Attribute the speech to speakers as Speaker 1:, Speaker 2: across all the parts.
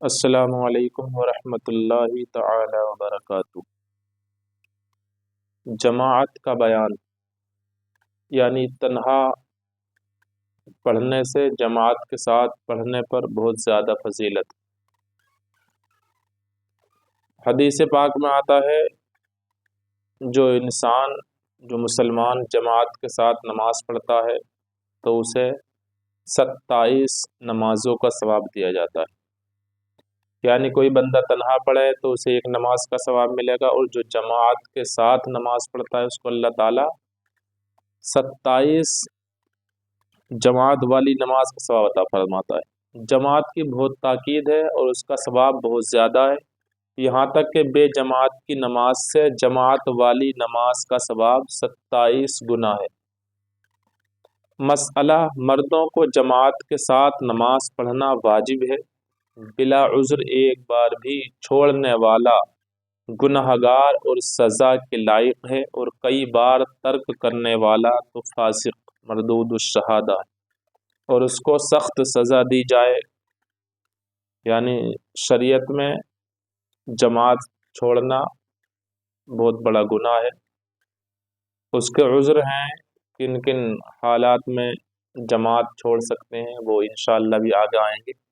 Speaker 1: السلام علیکم ورحمۃ اللہ تعالی وبرکاتہ۔ جماعت کا بیان یعنی تنہا پڑھنے سے جماعت کے ساتھ پڑھنے پر بہت زیادہ فضیلت۔ حدیث پاک میں آتا ہے جو مسلمان جماعت کے ساتھ نماز پڑھتا ہے تو اسے 27 نمازوں کا ثواب دیا جاتا ہے۔ یعنی کوئی بندہ تنہا پڑھے تو اسے ایک نماز کا ثواب ملے گا، اور جو جماعت کے ساتھ نماز پڑھتا ہے اس کو اللہ تعالیٰ 27 جماعت والی نماز کا ثواب عطا فرماتا ہے۔ جماعت کی بہت تاکید ہے اور اس کا ثواب بہت زیادہ ہے، یہاں تک کہ بے جماعت کی نماز سے جماعت والی نماز کا ثواب 27 گنا ہے۔ مسئلہ: مردوں کو جماعت کے ساتھ نماز پڑھنا واجب ہے۔ بلا عذر ایک بار بھی چھوڑنے والا گنہگار اور سزا کے لائق ہے، اور کئی بار ترک کرنے والا تو فاسق مردود الشہادہ ہے اور اس کو سخت سزا دی جائے۔ یعنی شریعت میں جماعت چھوڑنا بہت بڑا گناہ ہے۔ اس کے عذر ہیں، کن کن حالات میں جماعت چھوڑ سکتے ہیں وہ انشاءاللہ بھی آگے آئیں گے،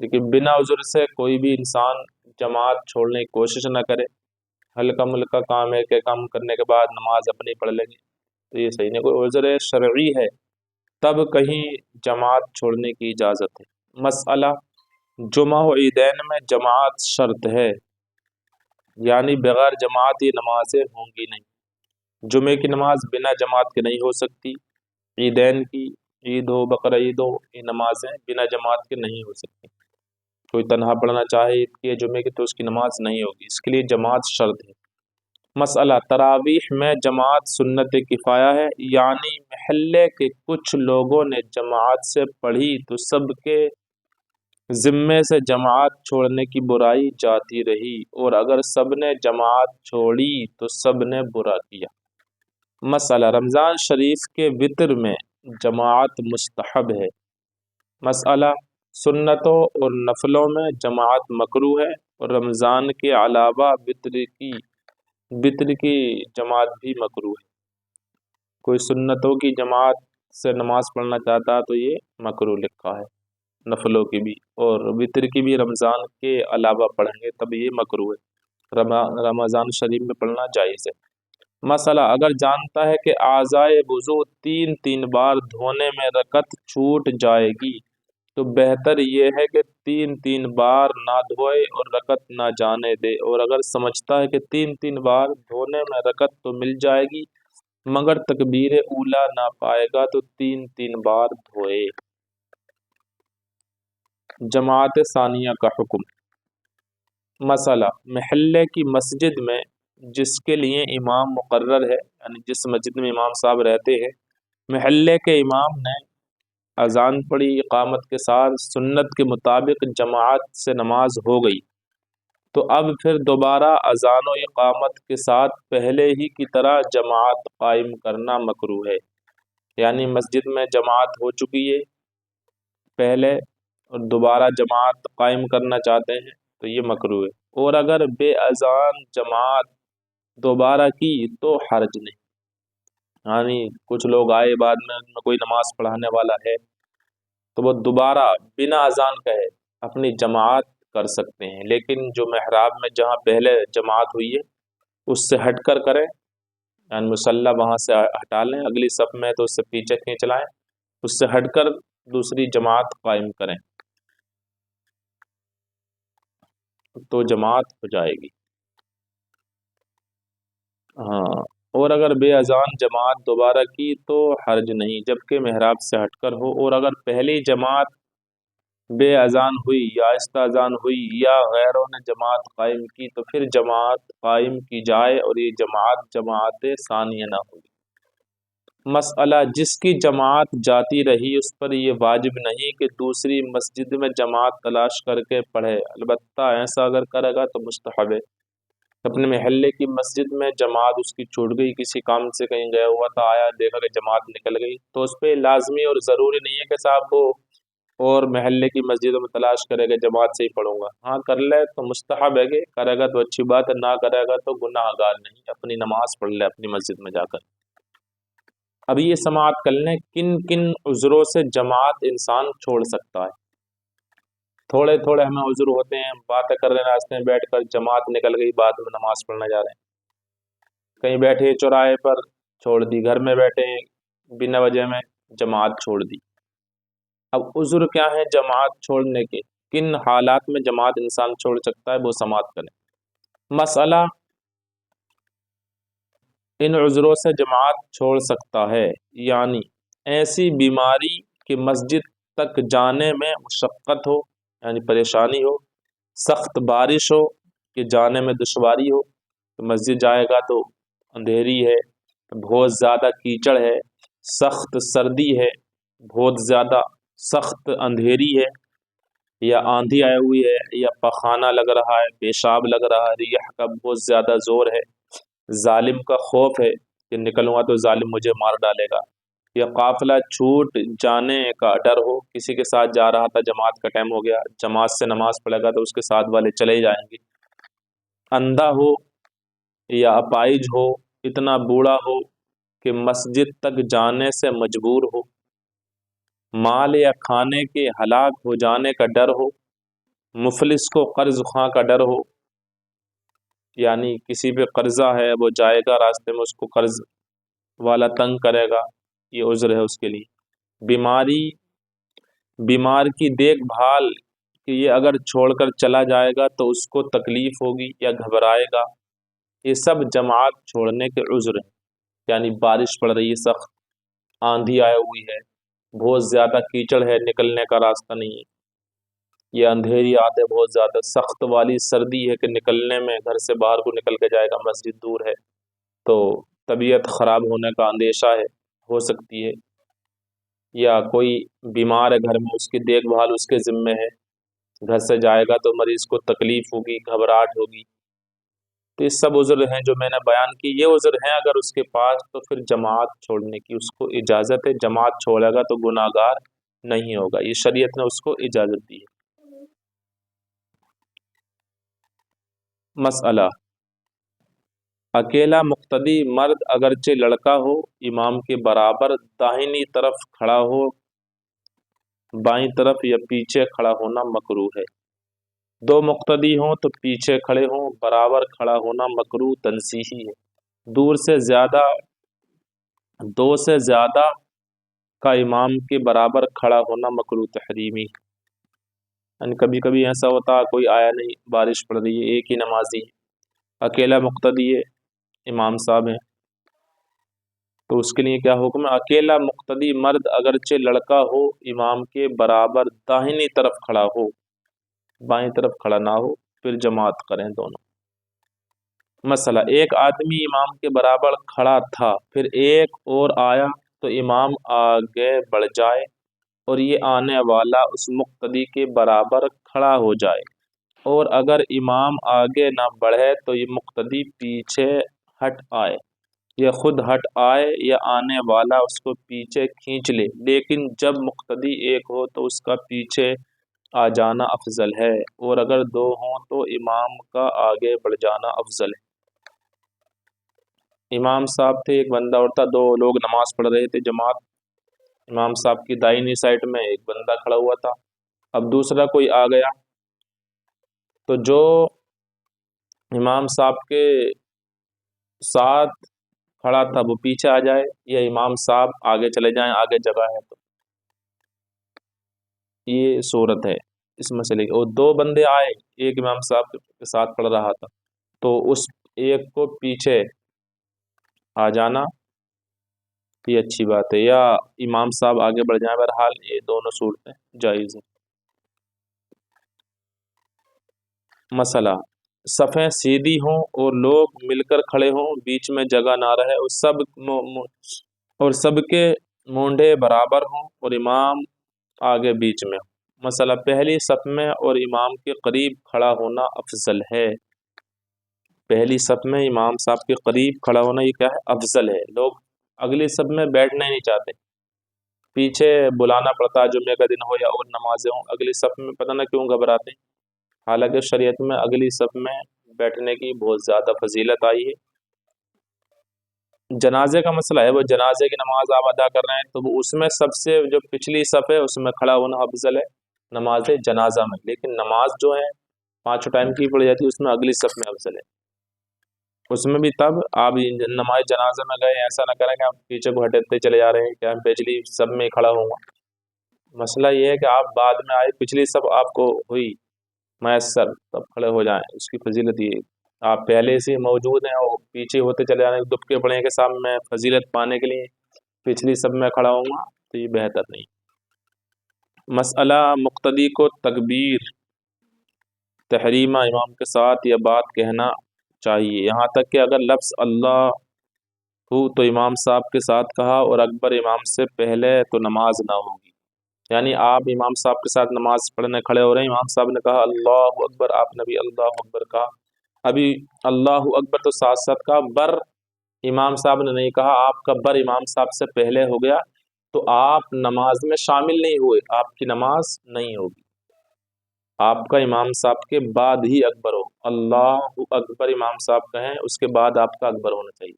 Speaker 1: لیکن بنا عذر سے کوئی بھی انسان جماعت چھوڑنے کی کوشش نہ کرے۔ ہلکا ملکا کام ہے کہ کام کرنے کے بعد نماز اپنی پڑھ لیں گے تو یہ صحیح نہیں۔ کوئی عذر شرعی ہے تب کہیں جماعت چھوڑنے کی اجازت ہے۔ مسئلہ: جمعہ و عیدین میں جماعت شرط ہے، یعنی بغیر جماعت یہ نمازیں ہوں گی نہیں۔ جمعے کی نماز بنا جماعت کے نہیں ہو سکتی، عیدین کی، عید ہو بقرہ عید ہو، یہ نمازیں بنا جماعت کے نہیں ہو سکتی۔ کوئی تنہا پڑھنا چاہے عید کی جمعے کی تو اس کی نماز نہیں ہوگی، اس کے لیے جماعت شرط ہے۔ مسئلہ: تراویح میں جماعت سنت کفایہ ہے، یعنی محلے کے کچھ لوگوں نے جماعت سے پڑھی تو سب کے ذمے سے جماعت چھوڑنے کی برائی جاتی رہی، اور اگر سب نے جماعت چھوڑی تو سب نے برا کیا۔ مسئلہ: رمضان شریف کے وتر میں جماعت مستحب ہے۔ مسئلہ: سنتوں اور نفلوں میں جماعت مکروہ ہے، اور رمضان کے علاوہ وتر کی جماعت بھی مکروہ ہے۔ کوئی سنتوں کی جماعت سے نماز پڑھنا چاہتا تو یہ مکروہ لکھا ہے، نفلوں کی بھی اور وتر کی بھی رمضان کے علاوہ پڑھیں گے تب یہ مکروہ ہے، رمضان شریف میں پڑھنا جائز ہے۔ مسئلہ: اگر جانتا ہے کہ اعضائے وضو 3 بار دھونے میں رکعت چھوٹ جائے گی تو بہتر یہ ہے کہ 3 بار نہ دھوئے اور رکعت نہ جانے دے، اور اگر سمجھتا ہے کہ 3 بار دھونے میں رکعت تو مل جائے گی مگر تکبیر اولیٰ نہ پائے گا تو 3 بار دھوئے۔ جماعت ثانیہ کا حکم۔ مسئلہ: محلے کی مسجد میں جس کے لیے امام مقرر ہے، یعنی جس مسجد میں امام صاحب رہتے ہیں، محلے کے امام نے اذان پڑھی، اقامت کے ساتھ سنت کے مطابق جماعت سے نماز ہو گئی تو اب پھر دوبارہ اذان و اقامت کے ساتھ پہلے ہی کی طرح جماعت قائم کرنا مکروہ ہے۔ یعنی مسجد میں جماعت ہو چکی ہے پہلے اور دوبارہ جماعت قائم کرنا چاہتے ہیں تو یہ مکروہ ہے، اور اگر بے اذان جماعت دوبارہ کی تو حرج نہیں۔ یعنی کچھ لوگ آئے بعد میں ان میں کوئی نماز پڑھانے والا ہے تو وہ دوبارہ بنا اذان کہے اپنی جماعت کر سکتے ہیں، لیکن جو محراب میں جہاں پہلے جماعت ہوئی ہے اس سے ہٹ کر کریں، یعنی مصلی وہاں سے ہٹا لیں، اگلی صف میں تو اس سے پیچھے کھینچ لائیں، اس سے ہٹ کر دوسری جماعت قائم کریں تو جماعت ہو جائے گی۔ ہاں، اور اگر بے اذان جماعت دوبارہ کی تو حرج نہیں، جبکہ محراب سے ہٹ کر ہو، اور اگر پہلی جماعت بے اذان ہوئی یا آہستہ اذان ہوئی یا غیروں نے جماعت قائم کی تو پھر جماعت قائم کی جائے اور یہ جماعت ثانیہ نہ ہوگی۔ مسئلہ: جس کی جماعت جاتی رہی اس پر یہ واجب نہیں کہ دوسری مسجد میں جماعت تلاش کر کے پڑھے، البتہ ایسا اگر کرے گا تو مستحب ہے۔ اپنے محلے کی مسجد میں جماعت اس کی چھوٹ گئی، کسی کام سے کہیں گیا ہوا تھا، آیا دیکھا کہ جماعت نکل گئی تو اس پہ لازمی اور ضروری نہیں ہے کہ صاحب وہ اور محلے کی مسجدوں میں تلاش کرے گا جماعت سے ہی پڑھوں گا، ہاں کر لے تو مستحب ہے، کہ کرے گا تو اچھی بات ہے، نہ کرے گا تو گناہ گار نہیں، اپنی نماز پڑھ لے اپنی مسجد میں جا کر۔ اب یہ سماعت کر لیں کن کن عذروں سے جماعت انسان چھوڑ سکتا ہے۔ تھوڑے تھوڑے ہمیں عذر ہوتے ہیں، باتیں کر رہے ہیں راستے میں بیٹھ کر، جماعت نکل گئی، بعد میں نماز پڑھنے جا رہے ہیں، کہیں بیٹھے چوراہے پر چھوڑ دی، گھر میں بیٹھے بنا وجہ میں جماعت چھوڑ دی۔ اب عذر کیا ہے جماعت چھوڑنے کے، کن حالات میں جماعت انسان چھوڑ سکتا ہے، وہ سماعت کریں۔ مسئلہ ان عذروں سے جماعت چھوڑ سکتا ہے، یعنی ایسی بیماری کہ مسجد تک جانے میں مشقت ہو، یعنی پریشانی ہو، سخت بارش ہو کہ جانے میں دشواری ہو، تو مسجد جائے گا تو اندھیری ہے، بہت زیادہ کیچڑ ہے، سخت سردی ہے، بہت زیادہ سخت اندھیری ہے، یا آندھی آئی ہوئی ہے، یا پخانہ لگ رہا ہے، پیشاب لگ رہا ہے، ریح کا بہت زیادہ زور ہے، ظالم کا خوف ہے کہ نکلوں گا تو ظالم مجھے مار ڈالے گا، یا قافلہ چھوٹ جانے کا ڈر ہو، کسی کے ساتھ جا رہا تھا، جماعت کا ٹائم ہو گیا، جماعت سے نماز پڑھے گا تو اس کے ساتھ والے چلے جائیں گے، اندھا ہو یا اپائج ہو، اتنا بوڑھا ہو کہ مسجد تک جانے سے مجبور ہو، مال یا کھانے کے ہلاک ہو جانے کا ڈر ہو، مفلس کو قرض خواہ کا ڈر ہو، یعنی کسی پہ قرضہ ہے، وہ جائے گا راستے میں اس کو قرض والا تنگ کرے گا، یہ عذر ہے اس کے لیے۔ بیمار کی دیکھ بھال کہ یہ اگر چھوڑ کر چلا جائے گا تو اس کو تکلیف ہوگی یا گھبرائے گا، یہ سب جماعت چھوڑنے کے عذر ہیں۔ یعنی بارش پڑ رہی ہے، سخت آندھی آئی ہوئی ہے، بہت زیادہ کیچڑ ہے، نکلنے کا راستہ نہیں ہے، یہ اندھیری آتے بہت زیادہ سخت والی سردی ہے کہ نکلنے میں گھر سے باہر کو نکل کے جائے گا، مسجد دور ہے، تو طبیعت خراب ہونے کا اندیشہ ہے، ہو سکتی ہے، یا کوئی بیمار ہے گھر میں، اس کی دیکھ بھال اس کے ذمے ہے، گھر سے جائے گا تو مریض کو تکلیف ہوگی، گھبراہٹ ہوگی، تو یہ سب عذر ہیں جو میں نے بیان کی، یہ عذر ہیں اگر اس کے پاس، تو پھر جماعت چھوڑنے کی اس کو اجازت ہے، جماعت چھوڑے گا تو گناہ گار نہیں ہوگا، یہ شریعت نے اس کو اجازت دی ہے۔ مسئلہ اکیلا مقتدی مرد اگرچہ لڑکا ہو، امام کے برابر داہنی طرف کھڑا ہو، بائیں طرف یا پیچھے کھڑا ہونا مکروہ ہے۔ دو مقتدی ہوں تو پیچھے کھڑے ہوں، برابر کھڑا ہونا مکروہ تنزیہی ہے۔ دو سے زیادہ کا امام کے برابر کھڑا ہونا مکروہ تحریمی، یعنی کبھی کبھی ایسا ہوتا کوئی آیا نہیں، بارش پڑ رہی ہے، ایک ہی نمازی ہے، اکیلا مقتدی ہے، امام صاحب ہیں، تو اس کے لیے کیا حکم ہے؟ اکیلا مقتدی مرد اگرچہ لڑکا ہو، امام کے برابر داہنی طرف کھڑا ہو، بائیں طرف کھڑا نہ ہو، پھر جماعت کریں دونوں۔ مسئلہ ایک آدمی امام کے برابر کھڑا تھا، پھر ایک اور آیا تو امام آگے بڑھ جائے اور یہ آنے والا اس مقتدی کے برابر کھڑا ہو جائے، اور اگر امام آگے نہ بڑھے تو یہ مقتدی پیچھے ہٹ آئے، یا خود ہٹ آئے یا آنے والا اس کو پیچھے کھینچ لے، لیکن جب مقتدی ایک ہو تو اس کا پیچھے آ جانا افضل ہے، اور اگر دو ہوں تو امام کا آگے بڑھ جانا افضل ہے۔ امام صاحب تھے، ایک بندہ اور تھا، دو لوگ نماز پڑھ رہے تھے جماعت، امام صاحب کی دائنی سائڈ میں ایک بندہ کھڑا ہوا تھا، اب دوسرا کوئی آ گیا تو جو امام صاحب کے ساتھ کھڑا تھا وہ پیچھے آ جائے، یا امام صاحب آگے چلے جائیں، آگے جگہ ہے تو یہ صورت ہے اس مسئلے کی۔ اور دو بندے آئے، ایک امام صاحب کے ساتھ پڑھ رہا تھا، تو اس ایک کو پیچھے آ جانا یہ اچھی بات ہے، یا امام صاحب آگے بڑھ جائیں، بہرحال یہ دونوں صورتیں جائز ہیں۔ مسئلہ صفیں سیدھی ہوں اور لوگ مل کر کھڑے ہوں، بیچ میں جگہ نہ رہے، اور سب کے مونڈے برابر ہوں اور امام آگے بیچ میں ہو۔ مسئلہ پہلی صف میں اور امام کے قریب کھڑا ہونا افضل ہے، پہلی صف میں امام صاحب کے قریب کھڑا ہونا یہ کیا ہے؟ افضل ہے۔ لوگ اگلی صف میں بیٹھنا ہی نہیں چاہتے، پیچھے بلانا پڑتا ہے، جمعے کا دن ہو یا اور نمازیں ہوں، اگلی صف میں پتہ نہ کیوں گھبراتے ہیں، حالانکہ شریعت میں اگلی صف میں بیٹھنے کی بہت زیادہ فضیلت آئی ہے۔ جنازے کا مسئلہ ہے، وہ جنازے کی نماز آپ ادا کر رہے ہیں تو وہ اس میں سب سے جو پچھلی صف ہے اس میں کھڑا ہونا افضل ہے نماز جنازہ میں، لیکن نماز جو ہے 5 ٹائم کی پڑھی جاتی ہے اس میں اگلی صف میں افضل ہے۔ اس میں بھی تب آپ نماز جنازہ میں گئے ایسا نہ کریں کہ آپ پیچھے کو ہٹتے چلے جا رہے ہیں کہ ہم پچھلی صف میں کھڑا ہوں گا۔ مسئلہ یہ ہے کہ آپ بعد میں آئے، پچھلی صف آپ کو ہوئی میسر، تب کھڑے ہو جائیں، اس کی فضیلت یہ ہے۔ آپ پہلے سے موجود ہیں اور پیچھے ہوتے چلے جا رہے ہیں، دبکے پڑے ہیں کہ صاحب میں فضیلت پانے کے لیے پچھلی صف میں کھڑا ہوں گا، تو یہ بہتر نہیں۔ مسئلہ مقتدی کو تکبیر تحریمہ امام کے ساتھ یہ بات کہنا چاہیے، یہاں تک کہ اگر لفظ اللہ ہو تو امام صاحب کے ساتھ کہا اور اکبر امام سے پہلے تو نماز نہ ہوگی۔ یعنی آپ امام صاحب کے ساتھ نماز پڑھنے کھڑے ہو رہے ہیں، امام صاحب نے کہا اللہ اکبر، آپ نے بھی اللہ اکبر کہا، ابھی اللہ اکبر تو ساتھ ساتھ کہا، بر امام صاحب نے نہیں کہا، آپ کا بر امام صاحب سے پہلے ہو گیا تو آپ نماز میں شامل نہیں ہوئے، آپ کی نماز نہیں ہوگی۔ آپ کا امام صاحب کے بعد ہی اکبر ہو، اللہ اکبر امام صاحب کہیں، اس کے بعد آپ کا اکبر ہونا چاہیے،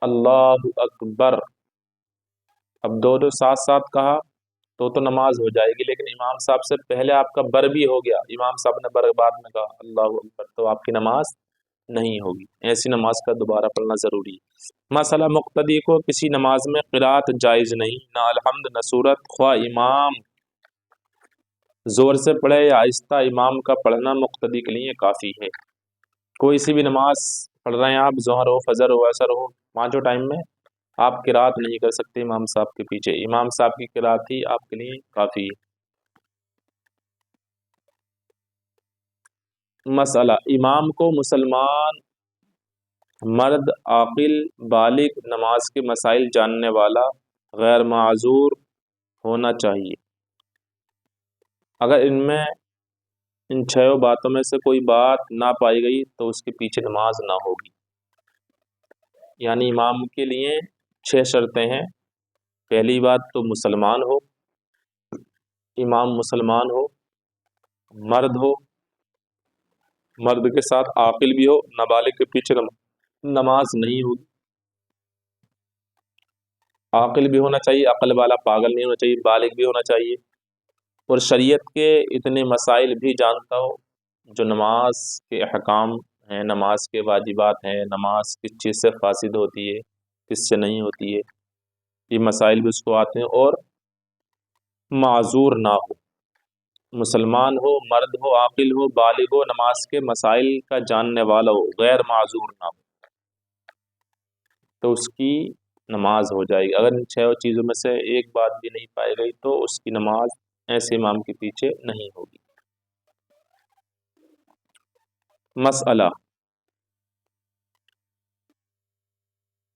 Speaker 1: اللہ اکبر۔ اب دونوں ساتھ ساتھ کہا تو نماز ہو جائے گی، لیکن امام صاحب سے پہلے آپ کا بر بھی ہو گیا، امام صاحب نے بر بعد میں کہا اللہ اکبر، تو آپ کی نماز نہیں ہوگی، ایسی نماز کا دوبارہ پڑھنا ضروری ہے۔ مسئلہ مقتدی کو کسی نماز میں قرات جائز نہیں، نہ الحمد نہ سورت، خواہ امام زور سے پڑھے یا آہستہ، امام کا پڑھنا مقتدی کے لیے کافی ہے۔ کوئی سی بھی نماز پڑھ رہے ہیں آپ، ظہر ہو، فجر ہو، عصر ہو، 5 ٹائم میں آپ قرات نہیں کر سکتے امام صاحب کے پیچھے، امام صاحب کی قرات ہی آپ کے لیے کافی ہے۔ مسئلہ امام کو مسلمان مرد عاقل بالغ نماز کے مسائل جاننے والا غیر معذور ہونا چاہیے، اگر ان 6 باتوں میں سے کوئی بات نہ پائی گئی تو اس کے پیچھے نماز نہ ہوگی۔ یعنی امام کے لیے 6 شرطیں ہیں، پہلی بات تو مسلمان ہو، امام مسلمان ہو، مرد ہو، مرد کے ساتھ عاقل بھی ہو، نابالغ کے پیچھے نماز نہیں ہوگی، عاقل بھی ہونا چاہیے، عقل والا پاگل نہیں ہونا چاہیے، بالغ بھی ہونا چاہیے، اور شریعت کے اتنے مسائل بھی جانتا ہو جو نماز کے احکام ہیں، نماز کے واجبات ہیں، نماز کس چیز سے فاسد ہوتی ہے، کس سے نہیں ہوتی ہے، یہ مسائل بھی اس کو آتے ہیں، اور معذور نہ ہو، مسلمان ہو، مرد ہو، عاقل ہو، بالغ ہو، نماز کے مسائل کا جاننے والا ہو، غیر معذور نہ ہو، تو اس کی نماز ہو جائے گی۔ اگر ان 6 چیزوں میں سے ایک بات بھی نہیں پائی گئی تو اس کی نماز ایسے امام کے پیچھے نہیں ہوگی۔ مسئلہ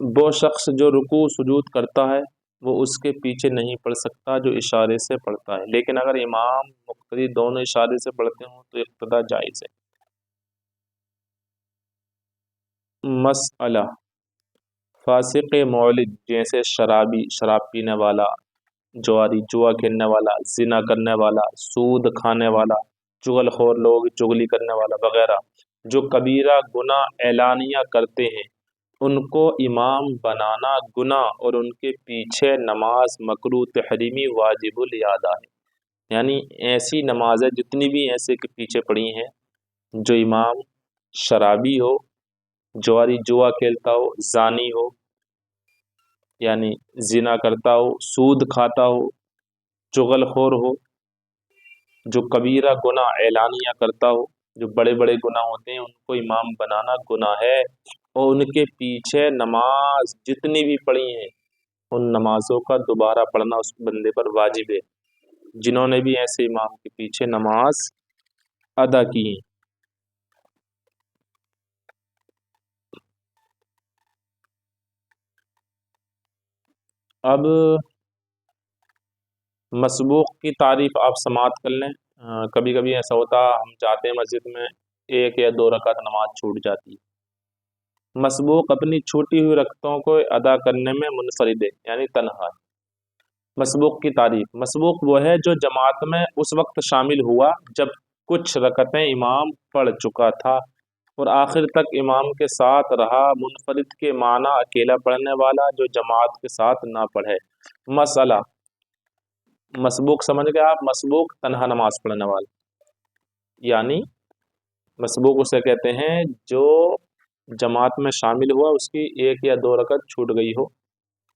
Speaker 1: وہ شخص جو رکوع سجود کرتا ہے وہ اس کے پیچھے نہیں پڑھ سکتا جو اشارے سے پڑھتا ہے، لیکن اگر امام مقتدی دونوں اشارے سے پڑھتے ہوں تو اقتداء جائز ہے۔ مسئلہ فاسق مولد جیسے شرابی، شراب پینے والا، جواری، جوا کھیلنے والا، زنا کرنے والا، سود کھانے والا، چغل خور لوگ، چغلی کرنے والا وغیرہ جو کبیرہ گناہ اعلانیہ کرتے ہیں، ان کو امام بنانا گناہ اور ان کے پیچھے نماز مکروہ تحریمی واجب الادا ہے۔ یعنی ایسی نمازیں جتنی بھی ایسے کے پیچھے پڑی ہیں، جو امام شرابی ہو، جواری جوا کھیلتا ہو، زانی ہو یعنی زنا کرتا ہو، سود کھاتا ہو، چغل خور ہو، جو کبیرہ گناہ اعلانیہ کرتا ہو، جو بڑے بڑے گناہ ہوتے ہیں ان کو امام بنانا گناہ ہے، اور ان کے پیچھے نماز جتنی بھی پڑھی ہیں ان نمازوں کا دوبارہ پڑھنا اس بندے پر واجب ہے، جنہوں نے بھی ایسے امام کے پیچھے نماز ادا کی ہیں۔ اب مسبوق کی تعریف آپ سماعت کر لیں۔ کبھی کبھی ایسا ہوتا ہم چاہتے ہیں مسجد میں 1 یا 2 رکعت نماز چھوٹ جاتی ہے، مسبوق اپنی چھوٹی ہوئی رکعتوں کو ادا کرنے میں منفرد ہے، یعنی تنہا ہے، مسبوق کی تعریف، مسبوق وہ ہے جو جماعت میں اس وقت شامل ہوا جب کچھ رکعتیں امام پڑھ چکا تھا اور آخر تک امام کے ساتھ رہا، منفرد کے معنی اکیلا پڑھنے والا جو جماعت کے ساتھ نہ پڑھے۔ مسئلہ، مسبوق سمجھ گئے آپ، مسبوق تنہا نماز پڑھنے والا، یعنی مسبوق اسے کہتے ہیں جو جماعت میں شامل ہوا، اس کی ایک یا دو رکعت چھوٹ گئی ہو،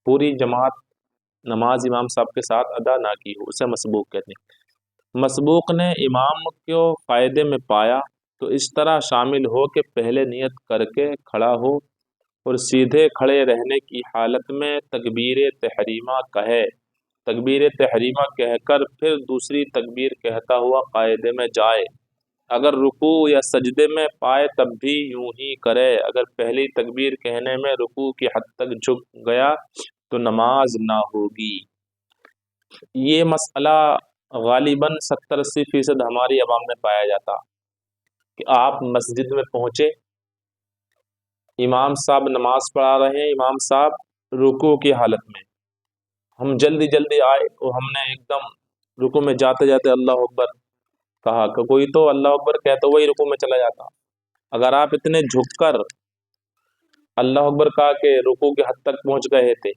Speaker 1: پوری جماعت نماز امام صاحب کے ساتھ ادا نہ کی ہو، اسے مسبوق کہتے ہیں۔ مسبوق نے امام کو فائدے میں پایا تو اس طرح شامل ہو کہ پہلے نیت کر کے کھڑا ہو اور سیدھے کھڑے رہنے کی حالت میں تکبیر تحریمہ کہے، تکبیر تحریمہ کہہ کر پھر دوسری تکبیر کہتا ہوا قاعدے میں جائے، اگر رکوع یا سجدے میں پائے تب بھی یوں ہی کرے، اگر پہلی تکبیر کہنے میں رکوع کی حد تک جھک گیا تو نماز نہ ہوگی۔ یہ مسئلہ غالباً 70-80% ہماری عوام میں پایا جاتا کہ آپ مسجد میں پہنچے، امام صاحب نماز پڑھا رہے ہیں، امام صاحب رکوع کی حالت میں، ہم جلدی جلدی آئے اور ہم نے ایک دم رکوع میں جاتے جاتے اللہ اکبر کہا، کہ کوئی تو اللہ اکبر کہتا وہی رکوع میں چلا جاتا۔ اگر آپ اتنے جھک کر اللہ اکبر کہا کہ رکوع کی حد تک پہنچ گئے تھے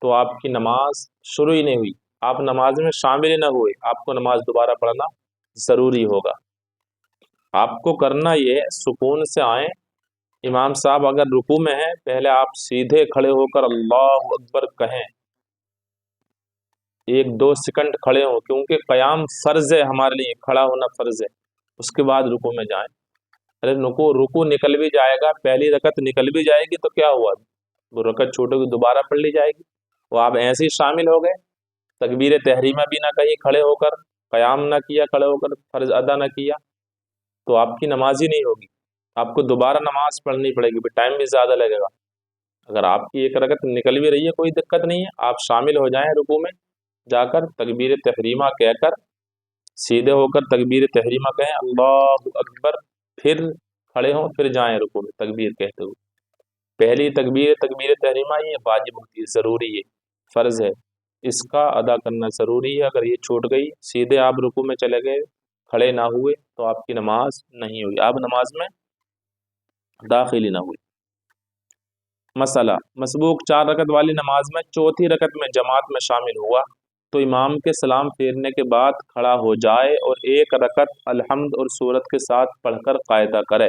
Speaker 1: تو آپ کی نماز شروع ہی نہیں ہوئی، آپ نماز میں شامل ہی نہ ہوئے، آپ کو نماز دوبارہ پڑھنا ضروری ہوگا۔ آپ کو کرنا یہ سکون سے آئیں، امام صاحب اگر رکوع میں ہیں پہلے آپ سیدھے کھڑے ہو کر اللہ اکبر کہیں، 1-2 سیکنڈ کھڑے ہوں، کیونکہ قیام فرض ہے ہمارے لیے، کھڑا ہونا فرض ہے، اس کے بعد رکوع میں جائیں۔ ارے رکوع نکل بھی جائے گا، پہلی رکعت نکل بھی جائے گی تو کیا ہوا، وہ رکعت چھوٹے کی دوبارہ پڑھ لی جائے گی، وہ آپ ایسے ہی شامل ہو گئے، تکبیر تحریمہ بھی نہ کہی کھڑے ہو کر، قیام نہ کیا کھڑے ہو کر، فرض ادا نہ کیا، تو آپ کی نماز ہی نہیں ہوگی، آپ کو دوبارہ نماز پڑھنی پڑے گی، ٹائم بھی زیادہ لگے گا۔ اگر آپ کی ایک رکعت نکل بھی رہی ہے کوئی دقت نہیں ہے، آپ شامل ہو جائیں رکوع میں جا کر، تکبیر تحریمہ کہہ کر سیدھے ہو کر تکبیر تحریمہ کہیں اللہ اکبر، پھر کھڑے ہوں، پھر جائیں رکوع میں تکبیر کہتے ہوئے۔ پہلی تکبیر تحریمہ یہ واجب ہوتی ہے، ضروری ہے، فرض ہے، اس کا ادا کرنا ضروری ہے، اگر یہ چھوٹ گئی سیدھے آپ رکوع میں چلے گئے، کھڑے نہ ہوئے تو آپ کی نماز نہیں ہوئی، آپ نماز میں داخل ہی نہ ہوئی۔ مسئلہ، مسبوق 4 رکعت والی نماز میں چوتھی رکعت میں جماعت میں شامل ہوا تو امام کے سلام پھیرنے کے بعد کھڑا ہو جائے اور ایک رکعت الحمد اور سورت کے ساتھ پڑھ کر قاعدہ کرے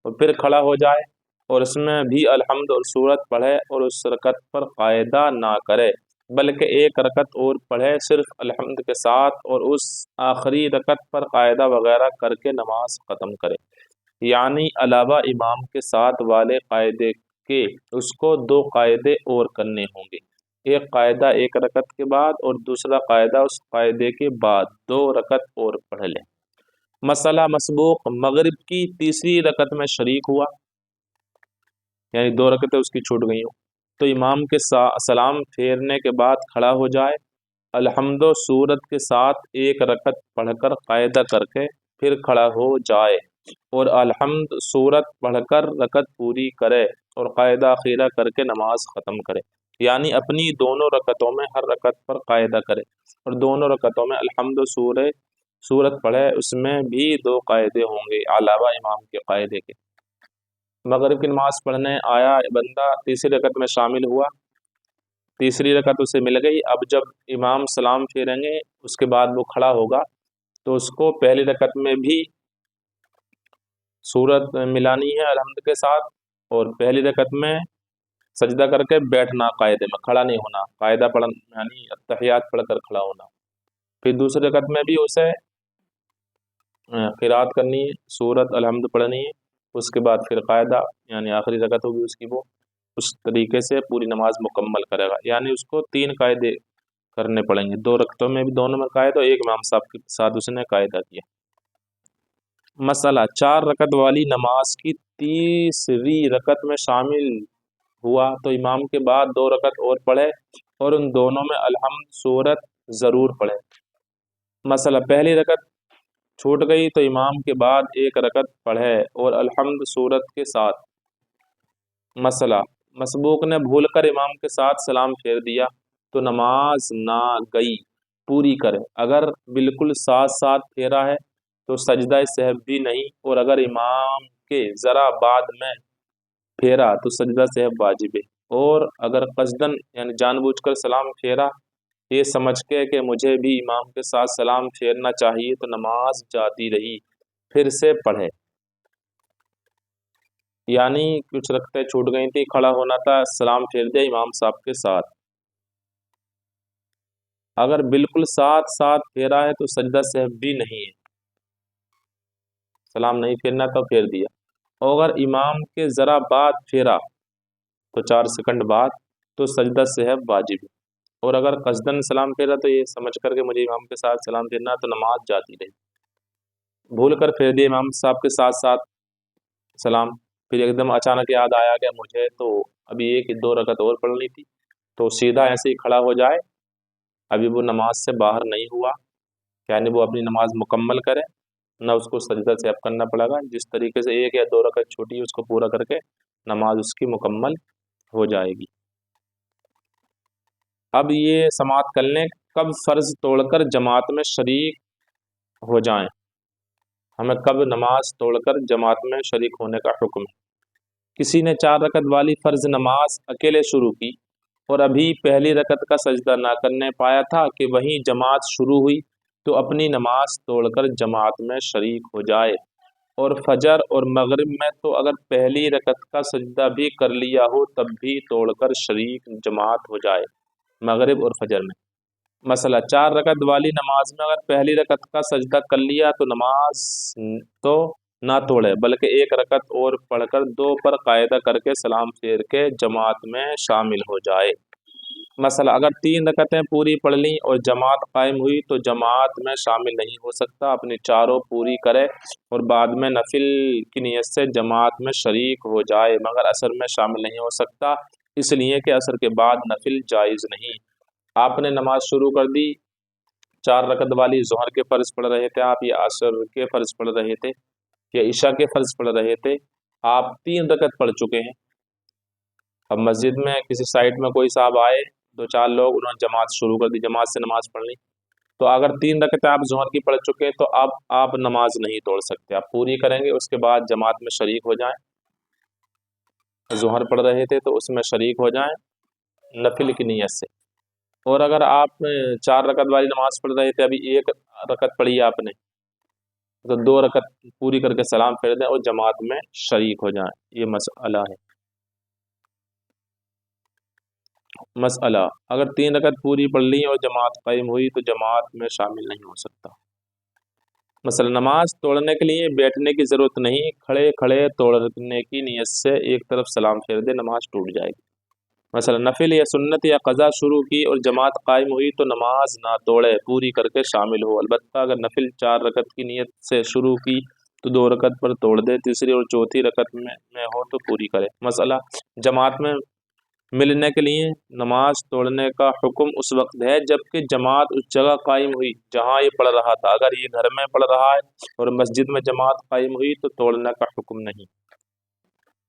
Speaker 1: اور پھر کھڑا ہو جائے اور اس میں بھی الحمد اور سورت پڑھے اور اس رکعت پر قاعدہ نہ کرے بلکہ ایک رکعت اور پڑھے صرف الحمد کے ساتھ اور اس آخری رکعت پر قاعدہ وغیرہ کر کے نماز ختم کرے، یعنی علاوہ امام کے ساتھ والے قاعدے کے اس کو 2 قاعدے اور کرنے ہوں گے، ایک قاعدہ ایک رکعت کے بعد اور دوسرا قاعدہ اس قاعدے کے بعد 2 رکعت اور پڑھ لیں۔ مسئلہ، مسبوق مغرب کی تیسری رکعت میں شریک ہوا، یعنی 2 رکعتیں اس کی چھوٹ گئی ہوں، تو امام کے سلام پھیرنے کے بعد کھڑا ہو جائے، الحمد و سورت کے ساتھ ایک رکعت پڑھ کر قاعدہ کر کے پھر کھڑا ہو جائے اور الحمد سورت پڑھ کر رکعت پوری کرے اور قاعدہ اخیرہ کر کے نماز ختم کرے، یعنی اپنی دونوں رکعتوں میں ہر رکعت پر قاعدہ کرے اور دونوں رکعتوں میں الحمد سورت پڑھے، اس میں بھی 2 قاعدے ہوں گے علاوہ امام کے قاعدے کے۔ مغرب کی نماز پڑھنے آیا بندہ تیسری رکعت میں شامل ہوا، تیسری رکعت اسے مل گئی، اب جب امام سلام پھیریں گے اس کے بعد وہ کھڑا ہوگا تو اس کو پہلی رکعت میں بھی سورت ملانی ہے الحمد کے ساتھ اور پہلی رکعت میں سجدہ کر کے بیٹھنا، قاعدے میں کھڑا نہیں ہونا، قاعدہ پڑھنا یعنی اتحیات پڑھ کر کھڑا ہونا، پھر دوسری رکعت میں بھی اسے قرات کرنی ہے، سورت الحمد پڑھنی ہے، اس کے بعد پھر قاعدہ یعنی آخری رکعت ہوگی اس کی، وہ اس طریقے سے پوری نماز مکمل کرے گا، یعنی اس کو 3 قاعدے کرنے پڑیں گے، 2 رکعتوں میں بھی دونوں میں قاعدہ، ایک امام صاحب کے ساتھ اس نے قاعدہ کیا۔ مسئلہ، 4 رکعت والی نماز کی تیسری رکعت میں شامل ہوا تو امام کے بعد 2 رکعت اور پڑھے اور ان دونوں میں الحمد سورت ضرور پڑھے۔ مسئلہ، پہلی رکعت چھوٹ گئی تو امام کے بعد ایک رکعت پڑھے اور الحمد سورت کے ساتھ۔ مسئلہ، مسبوق نے بھول کر امام کے ساتھ سلام پھیر دیا تو نماز نہ گئی، پوری کرے۔ اگر بالکل ساتھ ساتھ پھیرا ہے تو سجدہ سہو بھی نہیں، اور اگر امام کے ذرا بعد میں پھیرا تو سجدہ سہو واجب ہے۔ اور اگر قصدن یعنی جان بوجھ کر سلام پھیرا یہ سمجھ کے کہ مجھے بھی امام کے ساتھ سلام پھیرنا چاہیے، تو نماز جاتی رہی، پھر سے پڑھے۔ یعنی کچھ رکعتیں چھوٹ گئی تھی، کھڑا ہونا تھا، سلام پھیر دیا امام صاحب کے ساتھ۔ اگر بالکل ساتھ ساتھ پھیرا ہے تو سجدہ سہو بھی نہیں ہے، سلام نہیں پھیرنا تو پھیر دیا۔ اور اگر امام کے ذرا بعد پھیرا تو 4 سیکنڈ بعد تو سجدہ سہو واجب ہے۔ اور اگر قصدن سلام پھیرا تو یہ سمجھ کر کے مجھے امام کے ساتھ سلام پھیرنا تو نماز جاتی رہی، بھول کر پھیر دیا امام صاحب کے ساتھ ساتھ سلام، پھر ایک دم اچانک یاد آیا کہ مجھے تو ابھی 1-2 رکعت اور پڑھنی تھی، تو سیدھا ایسے ہی کھڑا ہو جائے، ابھی وہ نماز سے باہر نہیں ہوا، یعنی وہ اپنی نماز مکمل کرے، نہ اس کو سجدہ سہو کرنا پڑے گا۔ جس طریقے سے 1 یا 2 رکعت چھوٹی ہے اس کو پورا کر کے نماز اس کی مکمل ہو جائے گی۔ اب یہ سماعت کر لیں، کب فرض توڑ کر جماعت میں شریک ہو جائیں، ہمیں کب نماز توڑ کر جماعت میں شریک ہونے کا حکم ہے۔ کسی نے 4 رکعت والی فرض نماز اکیلے شروع کی اور ابھی پہلی رکعت کا سجدہ نہ کرنے پایا تھا کہ وہیں جماعت شروع ہوئی، تو اپنی نماز توڑ کر جماعت میں شریک ہو جائے۔ اور فجر اور مغرب میں تو اگر پہلی رکعت کا سجدہ بھی کر لیا ہو تب بھی توڑ کر شریک جماعت ہو جائے، مغرب اور فجر میں۔ مسئلہ 4 رکعت والی نماز میں اگر پہلی رکعت کا سجدہ کر لیا تو نماز تو نہ توڑے، بلکہ 1 رکعت اور پڑھ کر 2 پر قاعدہ کر کے سلام پھیر کے جماعت میں شامل ہو جائے۔ مسئلہ اگر 3 رکعتیں پوری پڑھ لیں اور جماعت قائم ہوئی تو جماعت میں شامل نہیں ہو سکتا، اپنی چاروں پوری کرے اور بعد میں نفل کی نیت سے جماعت میں شریک ہو جائے، مگر عصر میں شامل نہیں ہو سکتا، اس لیے کہ عصر کے بعد نفل جائز نہیں۔ آپ نے نماز شروع کر دی، 4 رکعت والی ظہر کے فرض پڑھ رہے تھے آپ، یا عصر کے فرض پڑھ رہے تھے، یا عشاء کے فرض پڑھ رہے تھے، آپ 3 رکعت پڑھ چکے ہیں۔ اب مسجد میں کسی سائٹ میں کوئی صاحب آئے، 2-4 لوگ، انہوں نے جماعت شروع کر دی، جماعت سے نماز پڑھ لی، تو اگر 3 رکعتیں آپ ظہر کی پڑھ چکے تو اب آپ نماز نہیں توڑ سکتے، آپ پوری کریں گے، اس کے بعد جماعت میں شریک ہو جائیں۔ ظہر پڑھ رہے تھے تو اس میں شریک ہو جائیں نفل کی نیت سے۔ اور اگر آپ 4 رکعت والی نماز پڑھ رہے تھے، ابھی 1 رکعت پڑھی آپ نے، تو 2 رکعت پوری کر کے سلام پھیر دیں اور جماعت میں شریک ہو جائیں۔ یہ مسئلہ ہے۔ مسئلہ اگر 3 رکعت پوری پڑھ لی اور جماعت قائم ہوئی تو جماعت میں شامل نہیں ہو سکتا۔ مثلا نماز توڑنے کے لیے بیٹھنے کی ضرورت نہیں، کھڑے کھڑے توڑنے کی نیت سے ایک طرف سلام پھیر دے، نماز ٹوٹ جائے گی۔ مثلا نفل یا سنت یا قضا شروع کی اور جماعت قائم ہوئی تو نماز نہ توڑے، پوری کر کے شامل ہو۔ البتہ اگر نفل 4 رکعت کی نیت سے شروع کی تو 2 رکعت پر توڑ دے، تیسری اور چوتھی رکعت میں ہو تو پوری کرے۔ مسئلہ جماعت میں ملنے کے لیے نماز توڑنے کا حکم اس وقت ہے جبکہ جماعت اس جگہ قائم ہوئی جہاں یہ پڑھ رہا تھا۔ اگر یہ گھر میں پڑھ رہا ہے اور مسجد میں جماعت قائم ہوئی تو توڑنے کا حکم نہیں۔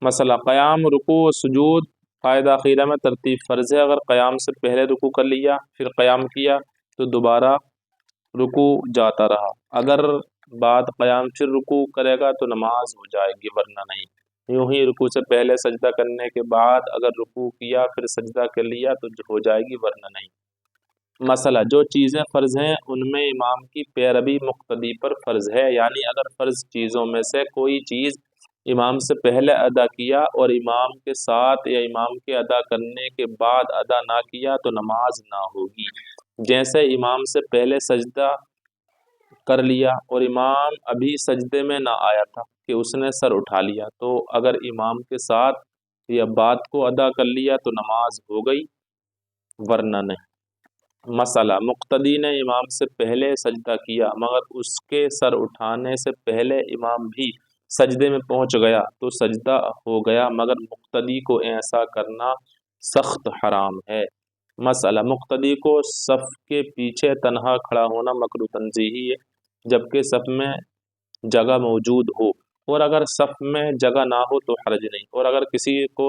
Speaker 1: مسئلہ قیام، رکوع و سجود قاعدہ اخیرہ میں ترتیب فرض ہے۔ اگر قیام سے پہلے رکوع کر لیا پھر قیام کیا تو دوبارہ رکوع جاتا رہا، اگر بعد قیام پھر رکوع کرے گا تو نماز ہو جائے گی ورنہ نہیں۔ یوں ہی رکوع سے پہلے سجدہ کرنے کے بعد اگر رکوع کیا پھر سجدہ کر لیا تو ہو جائے گی ورنہ نہیں۔ مسئلہ جو چیزیں فرض ہیں ان میں امام کی پیروی مقتدی پر فرض ہے، یعنی اگر فرض چیزوں میں سے کوئی چیز امام سے پہلے ادا کیا اور امام کے ساتھ یا امام کے ادا کرنے کے بعد ادا نہ کیا تو نماز نہ ہوگی۔ جیسے امام سے پہلے سجدہ کر لیا اور امام ابھی سجدے میں نہ آیا تھا کہ اس نے سر اٹھا لیا، تو اگر امام کے ساتھ یا بعد کو ادا کر لیا تو نماز ہو گئی ورنہ نہیں۔ مسئلہ مقتدی نے امام سے پہلے سجدہ کیا مگر اس کے سر اٹھانے سے پہلے امام بھی سجدے میں پہنچ گیا تو سجدہ ہو گیا، مگر مقتدی کو ایسا کرنا سخت حرام ہے۔ مسئلہ مقتدی کو صف کے پیچھے تنہا کھڑا ہونا مکروہ تنزیہی ہے جبکہ صف میں جگہ موجود ہو، اور اگر صف میں جگہ نہ ہو تو حرج نہیں، اور اگر کسی کو